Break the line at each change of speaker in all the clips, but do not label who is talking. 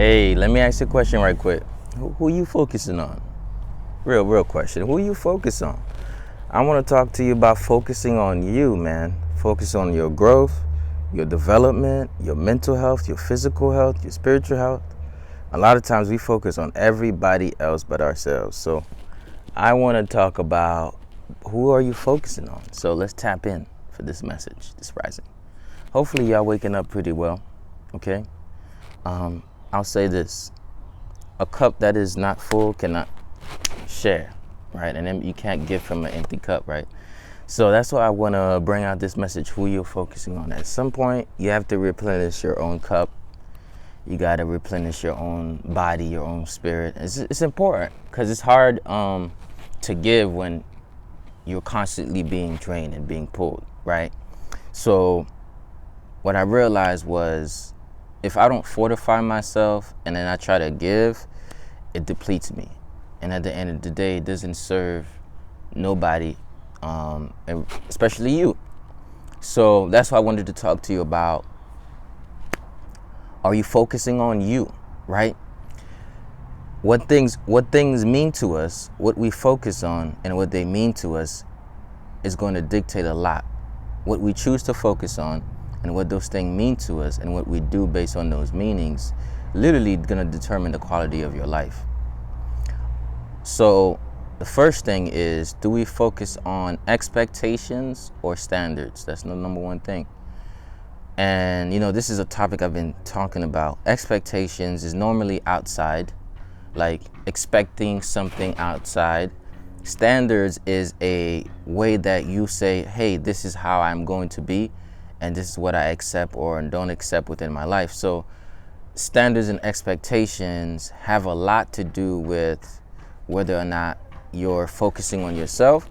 Hey, let me ask you a question right quick. Who you focusing on? Real question. Who you focus on? I want to talk to you about focusing on you, man. Focus on your growth, your development, your mental health, your physical health, your spiritual health. A lot of times we focus on everybody else but ourselves. So I want to talk about who are you focusing on? So let's tap in for this message, this rising. Hopefully y'all waking up pretty well, okay? I'll say this. A cup that is not full cannot share, right? And then you can't give from an empty cup, right? So that's why I want to bring out this message, who you're focusing on. At some point, you have to replenish your own cup. You got to replenish your own body, your own spirit. It's important because it's hard to give when you're constantly being drained and being pulled, right? So what I realized was if I don't fortify myself and then I try to give, it depletes me. And at the end of the day, it doesn't serve nobody, especially you. So that's why I wanted to talk to you about, are you focusing on you, right? What things mean to us, what we focus on and what they mean to us is going to dictate a lot. What we choose to focus on and what those things mean to us and what we do based on those meanings literally going to determine the quality of your life. So the first thing is, do we focus on expectations or standards? That's the number one thing. And this is a topic I've been talking about. Expectations is normally outside, like expecting something outside. Standards is a way that you say, hey, this is how I'm going to be, and this is what I accept or don't accept within my life. So standards and expectations have a lot to do with whether or not you're focusing on yourself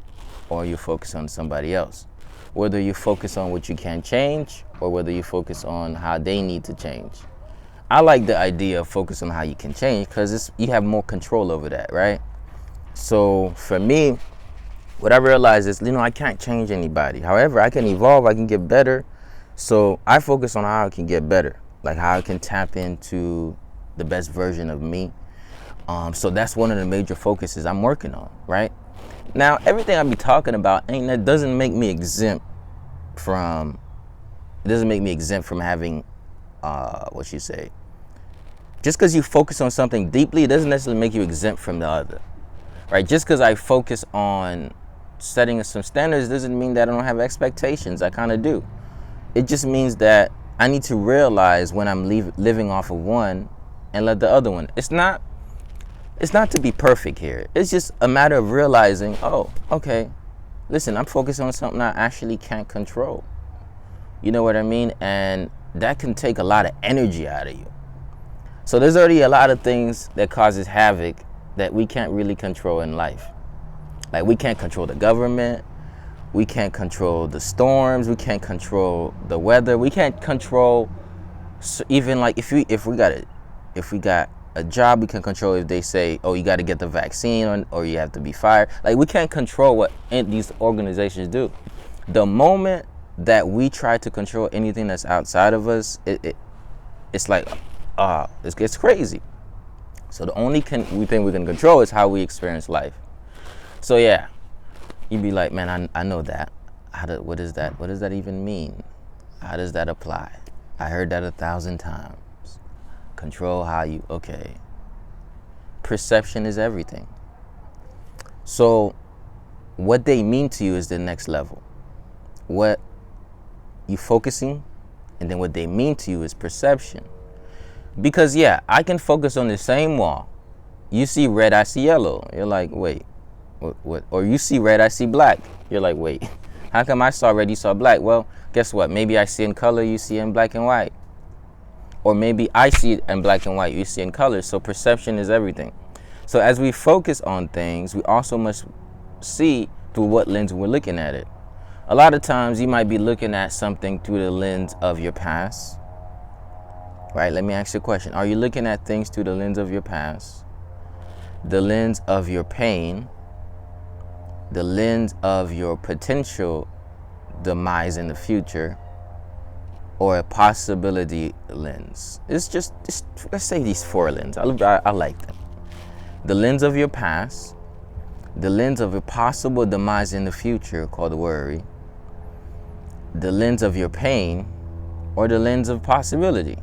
or you focus on somebody else. Whether you focus on what you can change or whether you focus on how they need to change. I like the idea of focus on how you can change because you have more control over that, right? So for me, what I realized is, I can't change anybody. However, I can evolve, I can get better. So I focus on how I can get better, like how I can tap into the best version of me. So that's one of the major focuses I'm working on, right? Now, everything I be talking about doesn't make me exempt from having, just because you focus on something deeply, it doesn't necessarily make you exempt from the other, right? Just because I focus on setting some standards doesn't mean that I don't have expectations. I kind of do. It just means that I need to realize when I'm living off of one and let the other one. It's not to be perfect here. It's just a matter of realizing, oh, okay, listen, I'm focused on something I actually can't control. You know what I mean? And that can take a lot of energy out of you. So there's already a lot of things that causes havoc that we can't really control in life. Like we can't control the government. We can't control the storms. We can't control the weather. We can't control even like if we got a job, we can control if they say, oh, you got to get the vaccine or you have to be fired. Like we can't control what these organizations do. The moment that we try to control anything that's outside of us, it's like, it gets crazy. So the only thing we can control is how we experience life. So yeah, you'd be like, man, I know that. What is that? What does that even mean? How does that apply? I heard that 1,000 times. Control how you, okay. Perception is everything. So what they mean to you is the next level. What you focusing, and then what they mean to you is perception. Because yeah, I can focus on the same wall. You see red, I see yellow. You're like, wait, what? Or you see red, I see black. You're like, wait, how come I saw red, you saw black? Well, guess what? Maybe I see in color, you see in black and white. Or maybe I see it in black and white, you see in color. So perception is everything. So as we focus on things, we also must see through what lens we're looking at it. A lot of times you might be looking at something through the lens of your past. Right? Let me ask you a question. Are you looking at things through the lens of your past? The lens of your pain? The lens of your potential demise in the future? or a possibility lens. It's let's say these 4 lenses. I like them. The lens of your past, the lens of a possible demise in the future, called worry, the lens of your pain, or the lens of possibility.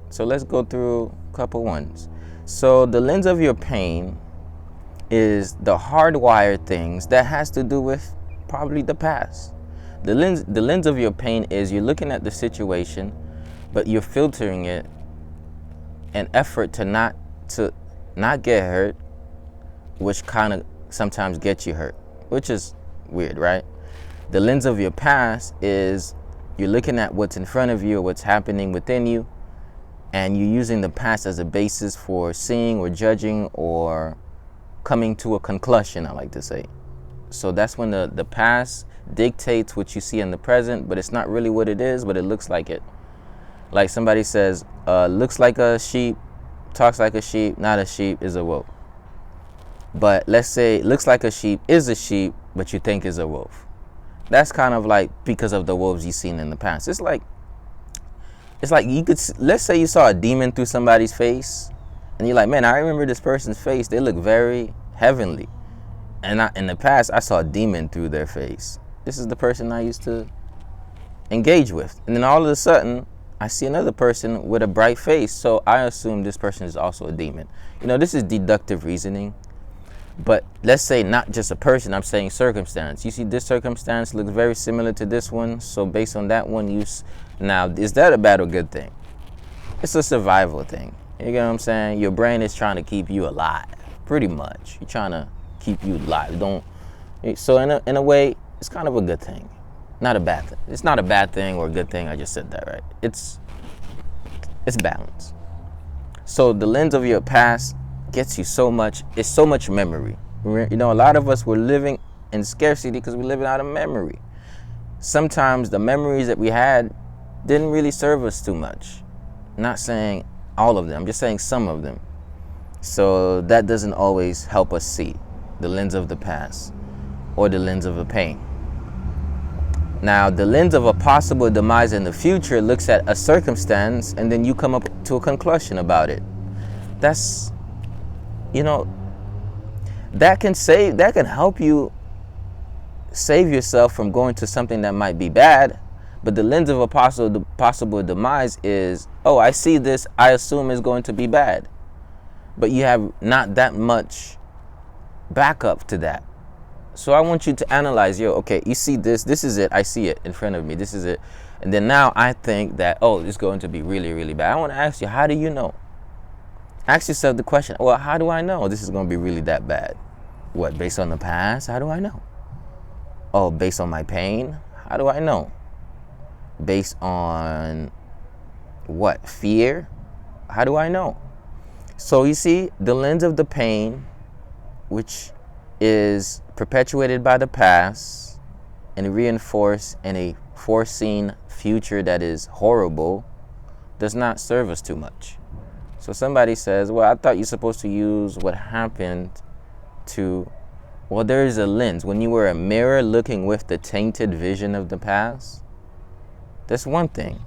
So let's go through a couple ones. So the lens of your pain is the hardwired things that has to do with probably the past. The lens of your pain is you're looking at the situation, but you're filtering it an effort to not get hurt, which kind of sometimes gets you hurt, which is weird, right? The lens of your past is you're looking at what's in front of you or what's happening within you, and you're using the past as a basis for seeing or judging or coming to a conclusion, I like to say. So that's when the past dictates what you see in the present, but it's not really what it is, but it looks like it. Like somebody says, looks like a sheep, talks like a sheep, not a sheep, is a wolf. But let's say looks like a sheep is a sheep, but you think is a wolf. That's kind of like because of the wolves you've seen in the past. It's like you could, let's say you saw a demon through somebody's face, and you're like, man, I remember this person's face. They look very heavenly. And in the past, I saw a demon through their face. This is the person I used to engage with. And then all of a sudden, I see another person with a bright face. So I assume this person is also a demon. This is deductive reasoning. But let's say not just a person, I'm saying circumstance. You see this circumstance looks very similar to this one. So based on that one, now, is that a bad or good thing? It's a survival thing. You get what I'm saying? Your brain is trying to keep you alive, pretty much. You're trying to keep you alive. So in a way, it's kind of a good thing, not a bad thing. It's not a bad thing or a good thing. I just said that, right? It's balance. So the lens of your past gets you so much. It's so much memory. A lot of us were living in scarcity because we're living out of memory. Sometimes the memories that we had didn't really serve us too much. Not saying all of them, I'm just saying some of them. So that doesn't always help us see the lens of the past or the lens of the pain. Now, the lens of a possible demise in the future looks at a circumstance and then you come up to a conclusion about it. That's, that can help you save yourself from going to something that might be bad. But the lens of a possible demise is, oh, I see this, I assume it's going to be bad. But you have not that much backup to that. So I want you to analyze, okay, you see this is it, I see it in front of me, this is it. And then now I think that, oh, it's going to be really, really bad. I want to ask you, how do you know? Ask yourself the question, well, how do I know this is going to be really that bad? What, based on the past? How do I know? Oh, based on my pain? How do I know? Based on what? Fear? How do I know? So you see, the lens of the pain, which is perpetuated by the past and reinforced in a foreseen future that is horrible, does not serve us too much. So somebody says, well, I thought you're supposed to use what happened to, well, there is a lens. When you were a mirror looking with the tainted vision of the past, that's one thing.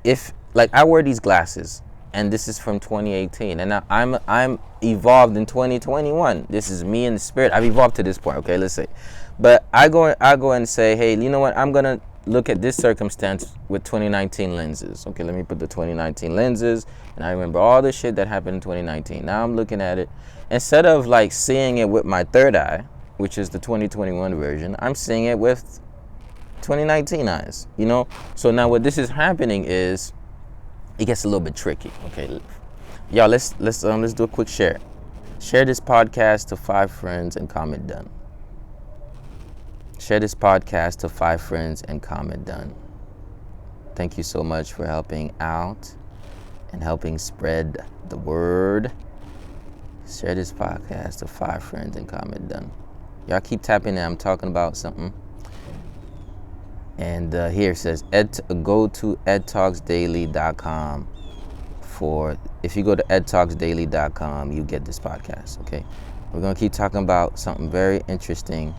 If, like, I wear these glasses, and this is from 2018, and now I'm evolved in 2021. This is me in the spirit. I've evolved to this point, okay, let's say. But I go and say, hey, you know what? I'm going to look at this circumstance with 2019 lenses. Okay, let me put the 2019 lenses, and I remember all the shit that happened in 2019. Now I'm looking at it. Instead of, like, seeing it with my third eye, which is the 2021 version, I'm seeing it with 2019 eyes, So now what this is happening is, it gets a little bit tricky. Okay, y'all, let's do a quick share. Share this podcast to 5 friends and comment done. Share this podcast to 5 friends and comment done. Thank you so much for helping out and helping spread the word. Share this podcast to 5 friends and comment done. Y'all keep tapping in. I'm talking about something. And here it says, go to edtalksdaily.com if you go to edtalksdaily.com, you get this podcast, okay? We're going to keep talking about something very interesting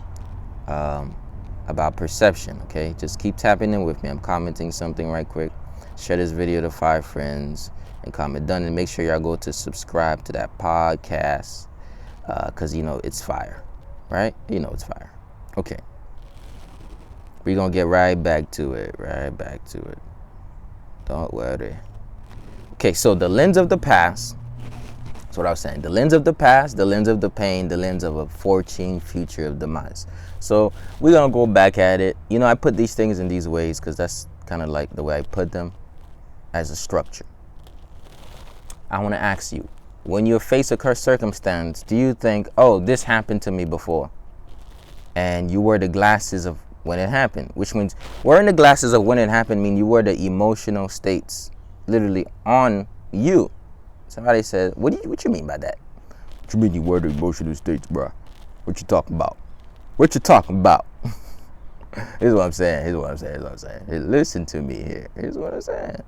about perception, okay? Just keep tapping in with me. I'm commenting something right quick. Share this video to 5 friends and comment done. And make sure y'all go to subscribe to that podcast because you know it's fire, right? You know it's fire. Okay. We're going to get right back to it. Don't worry. Okay, so the lens of the past. That's what I was saying. The lens of the past, the lens of the pain, the lens of a foreseen future of demise. So we're going to go back at it. You know, I put these things in these ways because that's kind of like the way I put them as a structure. I want to ask you, when you face a cursed circumstance, do you think, oh, this happened to me before? And you wear the glasses of when it happened, which means wearing the glasses of when it happened mean you wear the emotional states literally on you. Somebody said, what you mean by that? What you mean you wear the emotional states, bro? What you talking about? What you talking about? Here's what I'm saying. Hey, listen to me here. Here's what I'm saying.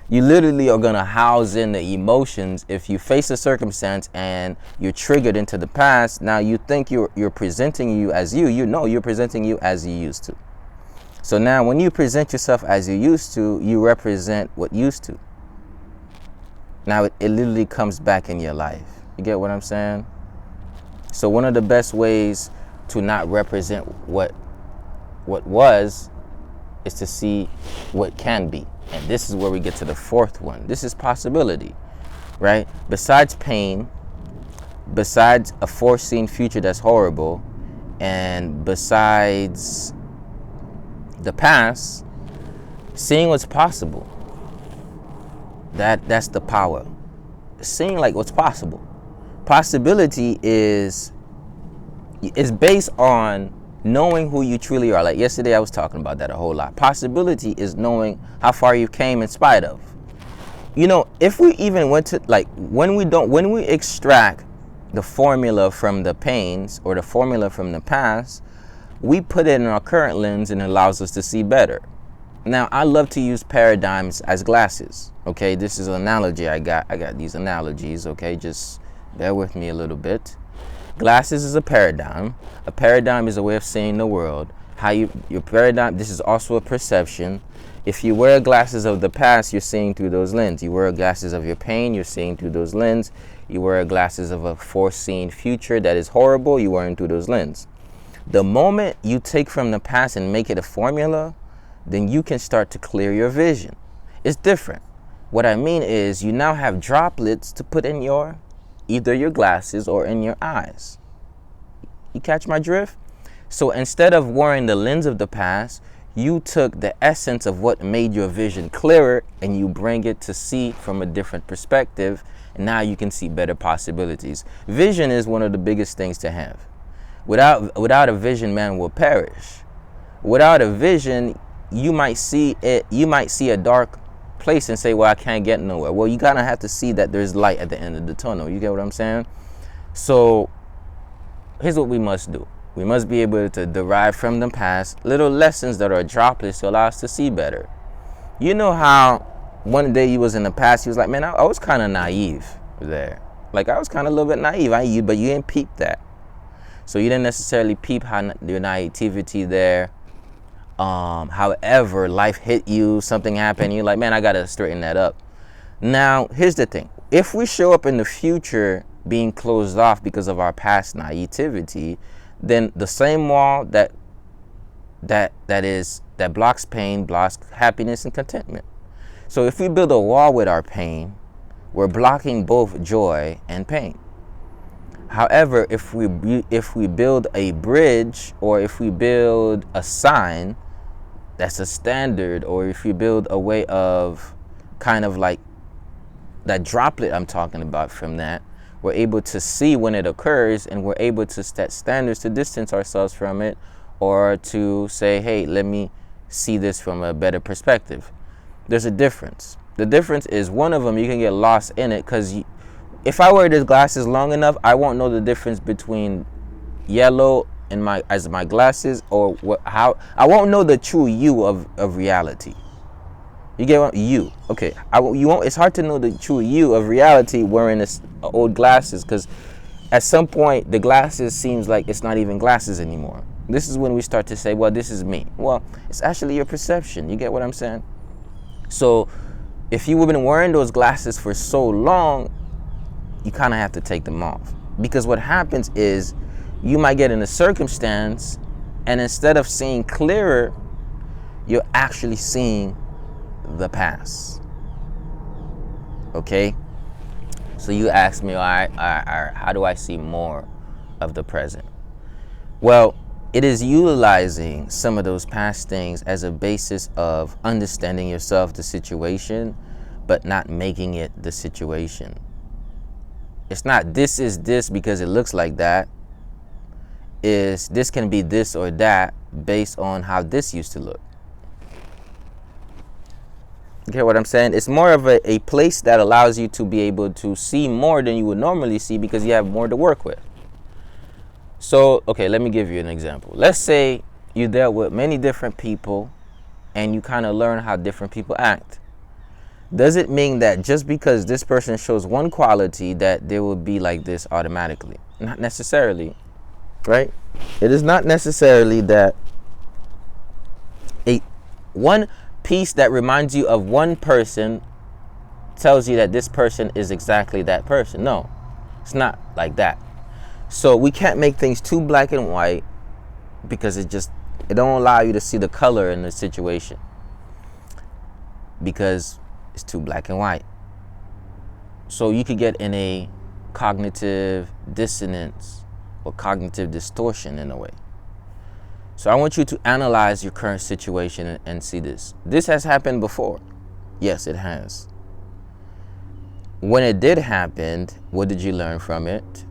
You literally are going to house in the emotions. If you face a circumstance and you're triggered into the past, now you think you're presenting you as you know you're presenting you as you used to. So now when you present yourself as you used to, you represent what used to. Now it literally comes back in your life. You get what I'm saying? So one of the best ways to not represent what was is to see what can be. And this is where we get to the fourth one. This is possibility, right? Besides pain, besides a foreseen future that's horrible, and besides the past, seeing what's possible. That's the power. Seeing like what's possible. Possibility is based on knowing who you truly are. Like yesterday I was talking about that a whole lot. Possibility is knowing how far you came in spite of. You know, if we even went to like when we extract the formula from the pains or the formula from the past, we put it in our current lens and it allows us to see better. Now, I love to use paradigms as glasses. Okay, this is an analogy I got these analogies, okay? Just bear with me a little bit. Glasses is a paradigm. A paradigm is a way of seeing the world. Your paradigm, this is also a perception. If you wear glasses of the past, you're seeing through those lenses. You wear glasses of your pain, you're seeing through those lenses. You wear glasses of a foreseen future that is horrible, you're wearing through those lenses. The moment you take from the past and make it a formula, then you can start to clear your vision. It's different. What I mean is you now have droplets to put in either your glasses or in your eyes. You catch my drift? So instead of wearing the lens of the past, you took the essence of what made your vision clearer and you bring it to see from a different perspective, and now you can see better possibilities. Vision is one of the biggest things to have. Without a vision, man will perish. Without a vision, you might see a dark place and say, well, I can't get nowhere. Well, you gotta have to see that there's light at the end of the tunnel. You get what I'm saying? So here's what we must do. We must be able to derive from the past little lessons that are droplets to allow us to see better. You know how one day you was in the past, you was like, man, I was kind of naive there. Like I was kind of a little bit naive, but you didn't peep that. So you didn't necessarily peep how your naivety there. However, life hit you, something happened, you're like, man, I gotta straighten that up. Now, here's the thing. If we show up in the future being closed off because of our past naivety, then the same wall that blocks pain blocks happiness and contentment. So if we build a wall with our pain, we're blocking both joy and pain. However, if we build a bridge, or if we build a sign that's a standard, or if we build a way of kind of like that droplet I'm talking about from that, we're able to see when it occurs, and we're able to set standards to distance ourselves from it, or to say, hey, let me see this from a better perspective. There's a difference. The difference is one of them, you can get lost in it, because if I wear these glasses long enough, I won't know the difference between yellow in my glasses, or how I won't know the true you of reality. You get what you? Okay, you won't. It's hard to know the true you of reality wearing this old glasses, because at some point the glasses seems like it's not even glasses anymore. This is when we start to say, well, this is me. Well, it's actually your perception. You get what I'm saying? So if you've been wearing those glasses for so long, you kind of have to take them off. Because what happens is you might get in a circumstance, and instead of seeing clearer, you're actually seeing the past. Okay? So you ask me, all right, how do I see more of the present? Well, it is utilizing some of those past things as a basis of understanding yourself, the situation, but not making it the situation. It's not this is this because it looks like that. This can be this or that based on how this used to look. You get what I'm saying? It's more of a place that allows you to be able to see more than you would normally see because you have more to work with. So, okay, let me give you an example. Let's say you dealt with many different people and you kind of learn how different people act. Does it mean that just because this person shows one quality that they will be like this automatically? Not necessarily, right? It is not necessarily that one piece that reminds you of one person tells you that this person is exactly that person. No, it's not like that. So we can't make things too black and white because it don't allow you to see the color in the situation because it's too black and white. So you could get in a cognitive dissonance or cognitive distortion in a way. So I want you to analyze your current situation and see this. This has happened before. Yes, it has. When it did happen, what did you learn from it?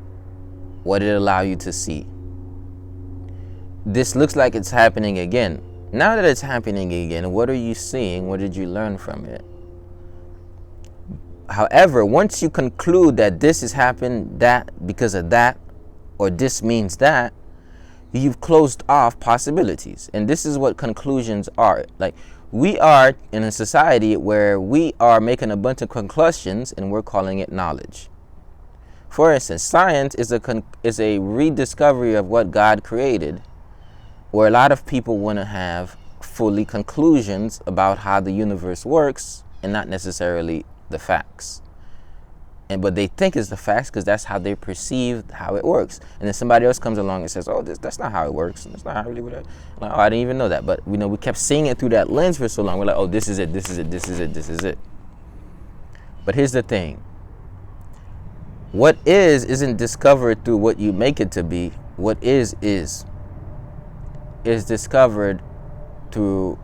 What did it allow you to see? This looks like it's happening again. Now that it's happening again, what are you seeing? What did you learn from it? However, once you conclude that this has happened that because of that, or this means that, you've closed off possibilities. And this is what conclusions are. Like, we are in a society where we are making a bunch of conclusions and we're calling it knowledge. For instance, science is a rediscovery of what God created, where a lot of people want to have fully conclusions about how the universe works and not necessarily the facts. But they think it's the facts because that's how they perceive how it works. And then somebody else comes along and says, "Oh, that's not how it works. That's not how it really works." Like, "Oh, I didn't even know that." But we kept seeing it through that lens for so long. We're like, "Oh, this is it. This is it. This is it. This is it." But here's the thing. What isn't discovered through what you make it to be. What is discovered through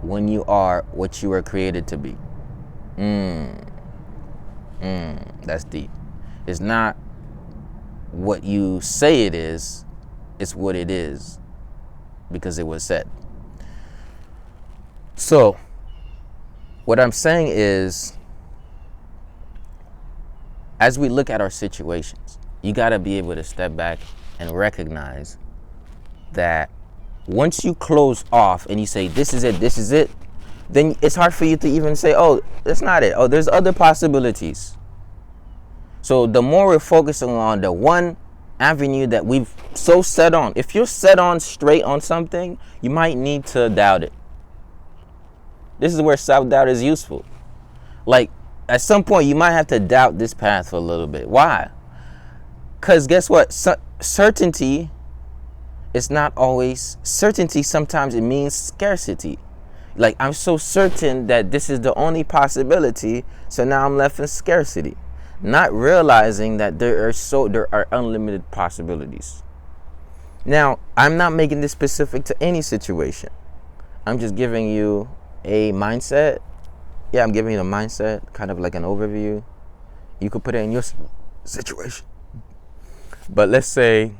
when you are what you were created to be. That's deep. It's not what you say it is, it's what it is, because it was said. So, what I'm saying is, as we look at our situations, you got to be able to step back and recognize that once you close off and you say, this is it, then it's hard for you to even say, oh, that's not it. Oh, there's other possibilities. So the more we're focusing on the one avenue that we've so set on, if you're set on straight on something, you might need to doubt it. This is where self-doubt is useful. Like, at some point, you might have to doubt this path for a little bit. Why? Because guess what? Certainty is not always certainty. Sometimes it means scarcity. Like, I'm so certain that this is the only possibility, so now I'm left in scarcity, not realizing that there are unlimited possibilities. Now, I'm not making this specific to any situation. I'm just giving you a mindset. Yeah, I'm giving you a mindset, kind of like an overview. You could put it in your situation. But let's say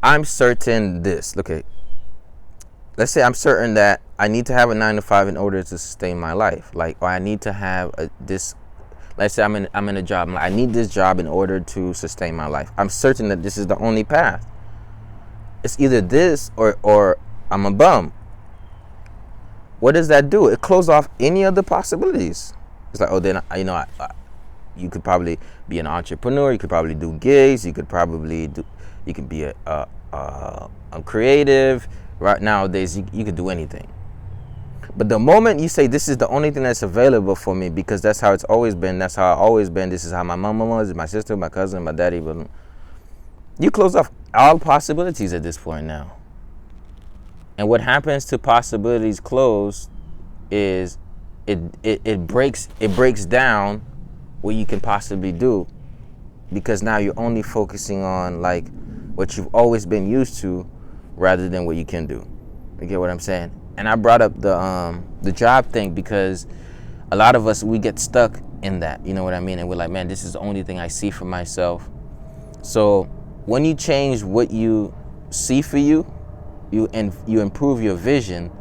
I'm certain this. Okay. Let's say I'm certain that I need to have a 9-to-5 in order to sustain my life. Like, or I need to have this. Let's say I'm in a job. I need this job in order to sustain my life. I'm certain that this is the only path. It's either this or I'm a bum. What does that do? It closes off any other possibilities. It's like, oh, then you could probably be an entrepreneur. You could probably do gigs. You could be a I'm creative. Right nowadays, you can do anything. But the moment you say this is the only thing that's available for me because that's how it's always been, that's how I always been, this is how my mama was, my sister, my cousin, my daddy, but you close off all possibilities at this point now. And what happens to possibilities closed is it breaks down what you can possibly do, because now you're only focusing on like what you've always been used to rather than what you can do. You get what I'm saying? And I brought up the job thing because a lot of us, we get stuck in that, you know what I mean? And we're like, man, this is the only thing I see for myself. So when you change what you see for you, you improve your vision,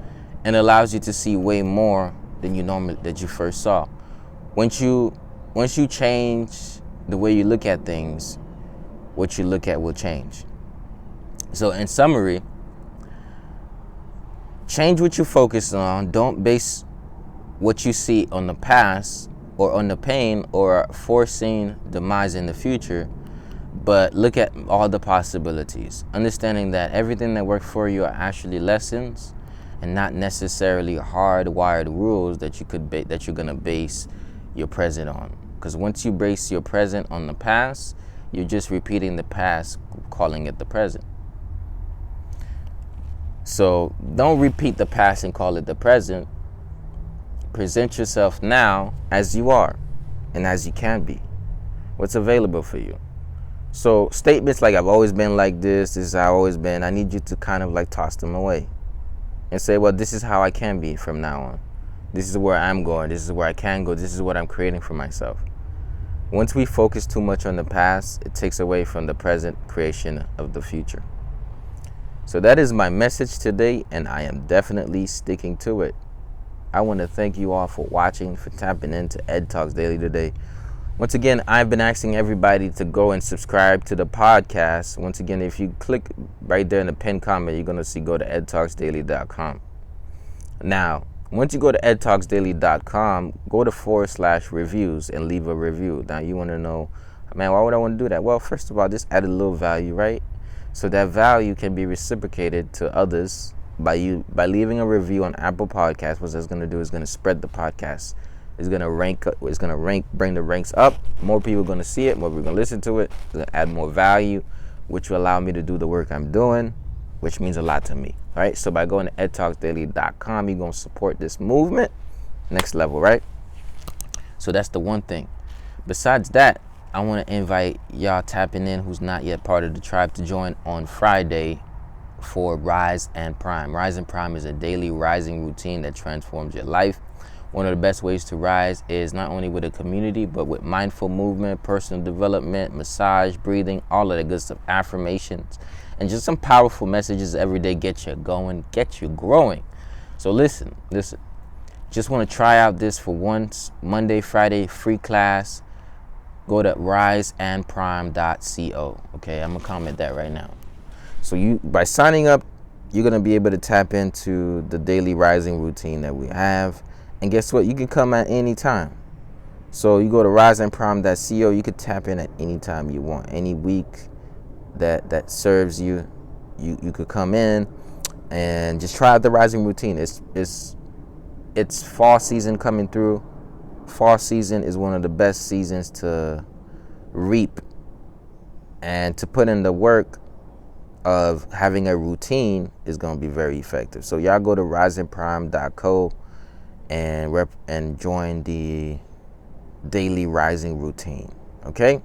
and allows you to see way more than you first saw. Once you change the way you look at things, what you look at will change. So in summary, change what you focus on. Don't base what you see on the past or on the pain or foreseen demise in the future, but look at all the possibilities. Understanding that everything that worked for you are actually lessons and not necessarily hardwired rules that you're gonna base your present on. Because once you base your present on the past, you're just repeating the past, calling it the present. So don't repeat the past and call it the present. Present yourself now as you are and as you can be. What's available for you. So statements like I've always been like this is how I've always been, I need you to kind of like toss them away and say, well, this is how I can be from now on. This is where I'm going. This is where I can go. This is what I'm creating for myself. Once we focus too much on the past, it takes away from the present creation of the future. So that is my message today, and I am definitely sticking to it. I want to thank you all for watching, for tapping into Ed Talks Daily today. Once again, I've been asking everybody to go and subscribe to the podcast. Once again, if you click right there in the pinned comment, you're going to see go to edtalksdaily.com. Now, once you go to edtalksdaily.com, go to /reviews and leave a review. Now, you want to know, man, why would I want to do that? Well, first of all, just add a little value, right? So that value can be reciprocated to others by leaving a review on Apple Podcasts. What that's going to do is going to spread the podcast. It's going to bring the ranks up. More people are going to see it. More people are going to listen to it. It's going to add more value, which will allow me to do the work I'm doing, which means a lot to me. All right. So by going to edtalksdaily.com, you're going to support this movement next level, right? So that's the one thing. Besides that, I want to invite y'all tapping in who's not yet part of the tribe to join on Friday for Rise and Prime. Rise and Prime is a daily rising routine that transforms your life. One of the best ways to rise is not only with a community, but with mindful movement, personal development, massage, breathing, all of the good stuff, affirmations, and just some powerful messages every day. Get you going, get you growing. So listen. Just want to try out this for once. Monday, Friday, free class. Go to riseandprime.co. Okay, I'm gonna comment that right now. So by signing up, you're gonna be able to tap into the daily rising routine that we have. And guess what? You can come at any time. So you go to riseandprime.co. You could tap in at any time you want. Any week that serves you, you could come in and just try out the rising routine. It's fall season coming through. Fall season is one of the best seasons to reap and to put in the work of having a routine is going to be very effective. So y'all go to riseandprime.co and join the daily rising routine. Okay.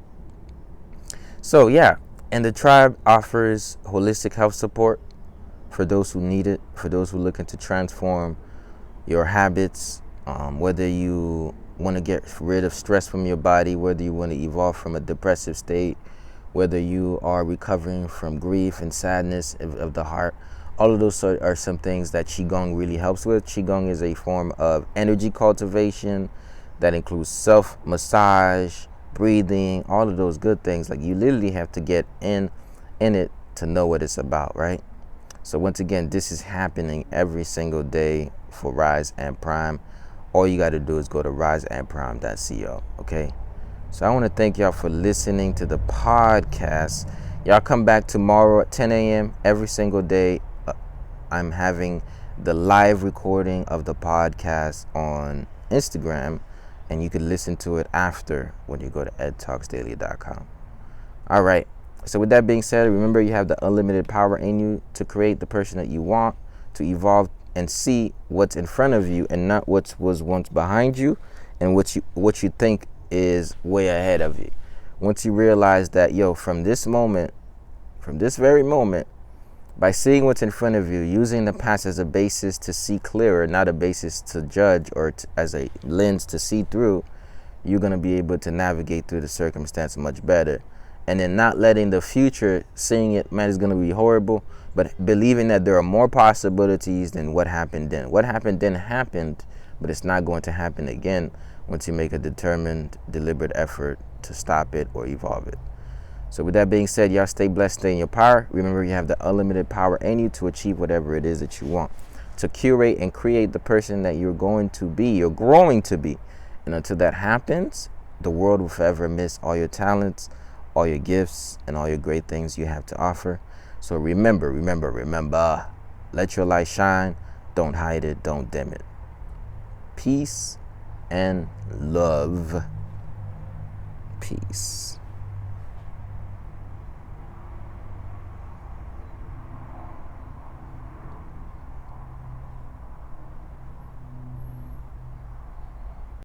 So yeah, and the tribe offers holistic health support for those who need it, for those who are looking to transform your habits, whether you want to get rid of stress from your body, whether you want to evolve from a depressive state, whether you are recovering from grief and sadness of the heart. All of those are some things that Qigong really helps with. Qigong is a form of energy cultivation that includes self-massage, breathing, all of those good things. Like you literally have to get in it to know what it's about, right? So once again, this is happening every single day for Rise and Prime. All you got to do is go to riseandprime.co, okay? So I want to thank y'all for listening to the podcast. Y'all come back tomorrow at 10 a.m. every single day. I'm having the live recording of the podcast on Instagram, and you can listen to it after when you go to edtalksdaily.com. All right. So with that being said, remember you have the unlimited power in you to create the person that you want, to evolve and see what's in front of you and not what was once behind you and what you think is way ahead of you. Once you realize that, from this very moment, by seeing what's in front of you, using the past as a basis to see clearer, not a basis to judge or as a lens to see through, you're going to be able to navigate through the circumstance much better. And then not letting the future, seeing it, man, is going to be horrible, but believing that there are more possibilities than what happened then. What happened then happened, but it's not going to happen again once you make a determined, deliberate effort to stop it or evolve it. So with that being said, y'all stay blessed, stay in your power. Remember, you have the unlimited power in you to achieve whatever it is that you want, to curate and create the person that you're growing to be. And until that happens, the world will forever miss all your talents, all your gifts, and all your great things you have to offer. So remember, let your light shine. Don't hide it. Don't dim it. Peace and love. Peace.